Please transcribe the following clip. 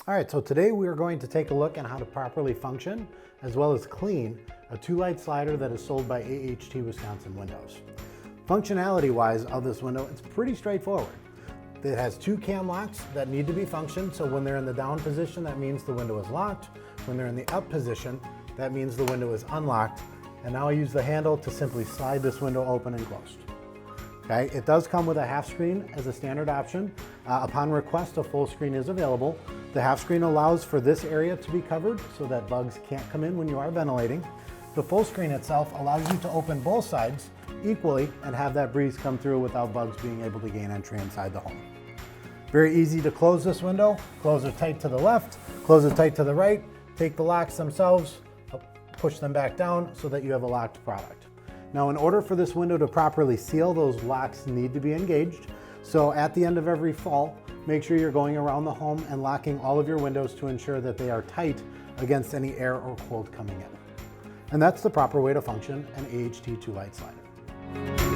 All right, so today we are going to take a look at how to properly function as well as clean a 2-light slider that is sold by AHT Wisconsin Windows. Functionality-wise of this window, it's pretty straightforward. It has 2 cam locks that need to be functioned, so when they're in the down position, that means the window is locked. When they're in the up position, that means the window is unlocked. And now I use the handle to simply slide this window open and closed. Okay, it does come with a half screen as a standard option. Upon request, a full screen is available. The half screen allows for this area to be covered so that bugs can't come in when you are ventilating. The full screen itself allows you to open both sides equally and have that breeze come through without bugs being able to gain entry inside the home. Very easy to close this window. Close it tight to the left, close it tight to the right. Take the locks themselves, push them back down so that you have a locked product. Now, in order for this window to properly seal, those locks need to be engaged. So at the end of every fall, make sure you're going around the home and locking all of your windows to ensure that they are tight against any air or cold coming in. And that's the proper way to function an AHT 2-light slider.